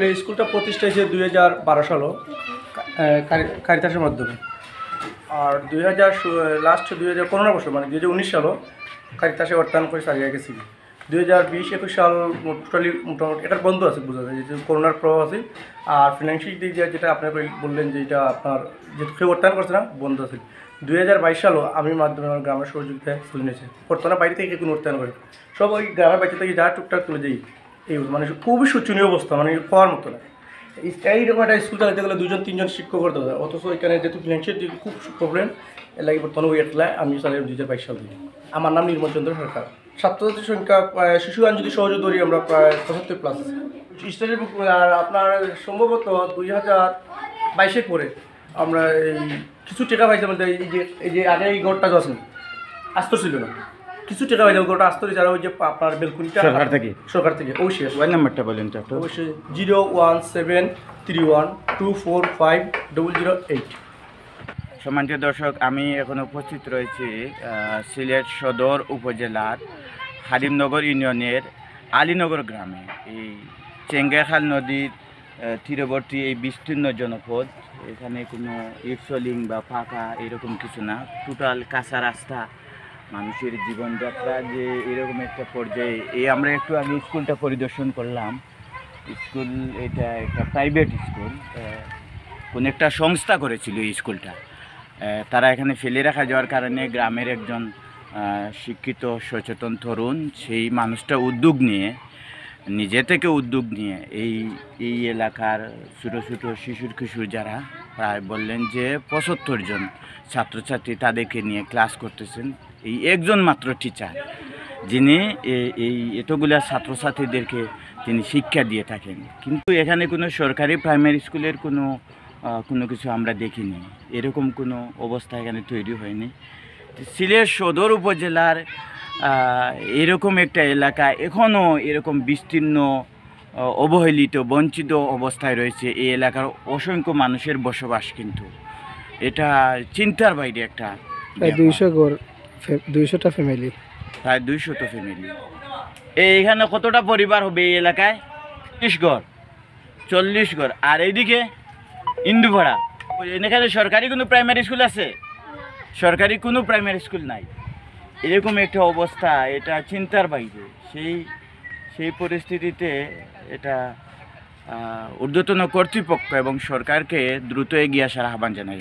এই স্কুলটা প্রতিষ্ঠা হয়েছে 2012 সালে কারিতাসের মাধ্যমে। আর 2015 বছর মানে 2019 সালও কারিতাসে অর্থায়ন করে চালিয়ে গেছি। 2020-21 সাল টোটালি মোটামুটি এটা বন্ধ আছে, বোঝা যায় যে করোনার প্রভাব আছে। আর ফিনান্সিয়াল দিক দিয়ে যেটা আপনি বললেন যে এটা আপনার যেহেতু কেউ অর্থায়ন করছে না, বন্ধ আছে। 2022 সালও আমি মাধ্যমে আমার গ্রামের সহযোগিতায় তুলে নিয়েছে। বর্তমানে বাইরে থেকে কোনো অর্থায়ন করে সব ওই গ্রামের বাড়ি থেকে যা টুকটাক তুলে যাই। এই মানে খুবই শোচনীয় অবস্থা, মানে পাওয়ার মতো না। এইরকম একটা স্কুল চালাতে গেলে 2-3 জন শিক্ষক করতে হবে, অথচ এখানে যেহেতু ফিনান্সিয়াল দিকে খুব প্রবলেম, এর লাগে বর্তমানে ওই এটলায় আমি চালাই 2022 সাল থেকে। আমার নাম নির্মল চন্দ্র সরকার। ছাত্রছাত্রীর সংখ্যা শিশু আইন যদি সহযোগ ধরি আমরা প্রায় 75+ স্টেজের বুক। আর আপনার সম্ভবত 2022-এর পরে আমরা এই কিছু টাকা পাইছিলাম। এই যে আগে এই ঘরটা আছে আস্ত ছিল না, কিছু টাকা পাইছিলাম ঘরটা আস্ত যারা ওই যে আপনার বেলকুনিটা সরকার থেকে অবশ্যই। ওই নাম্বারটা বলেন তো অবশ্যই 0173125008008। সম্মানিত দর্শক, আমি এখন উপস্থিত রয়েছি সিলেট সদর উপজেলার হালিমনগর ইউনিয়নের আলীনগর গ্রামে। এই চেঙ্গাখাল নদীর তীরবর্তী এই বিস্তীর্ণ জনপদ। এখানে কোনো ইফসলিং বা ফাঁকা এরকম কিছু না, টোটাল কাঁচা রাস্তা। মানুষের জীবনযাত্রা যে এরকম একটা পর্যায়ে, এই আমরা একটু আগে স্কুলটা পরিদর্শন করলাম। স্কুল এটা একটা প্রাইভেট স্কুল, কোন একটা সংস্থা করেছিল এই স্কুলটা। তারা এখানে ফেলে রাখা যাওয়ার কারণে গ্রামের একজন শিক্ষিত সচেতন তরুণ সেই মানুষটা নিজে থেকে উদ্যোগ নিয়ে এই এলাকার ছোটো ছোটো কিশোর যারা প্রায় বললেন যে 75 জন ছাত্রছাত্রী, তাদেরকে নিয়ে ক্লাস করতেছেন। এই একজন মাত্র টিচার, যিনি এই এতগুলা ছাত্রছাত্রীদেরকে তিনি শিক্ষা দিয়ে থাকেন। কিন্তু এখানে কোনো সরকারি প্রাইমারি স্কুলের কোনো কিছু আমরা দেখিনি, এরকম কোনো অবস্থা এখানে তৈরি হয়নি। সিলেট সদর উপজেলার এরকম একটা এলাকা এখনও এরকম বিস্তীর্ণ, অবহেলিত, বঞ্চিত অবস্থায় রয়েছে। এই এলাকার অসংখ্য মানুষের বসবাস, কিন্তু এটা চিন্তার বাইরে একটা। প্রায় 200টা ফ্যামিলি, প্রায় 200টা ফ্যামিলি। এইখানে কতটা পরিবার হবে এই এলাকায়? 40 ঘর। আর এইদিকে ইন্দুপাড়া। এখানে সরকারি কোনো প্রাইমারি স্কুল আছে? সরকারি কোনো প্রাইমারি স্কুল নাই। এরকম একটা অবস্থা, এটা চিন্তার বাইরে। সেই পরিস্থিতিতে এটা ঊর্ধ্বতন কর্তৃপক্ষ এবং সরকারকে দ্রুত এগিয়ে আসার আহ্বান জানাই।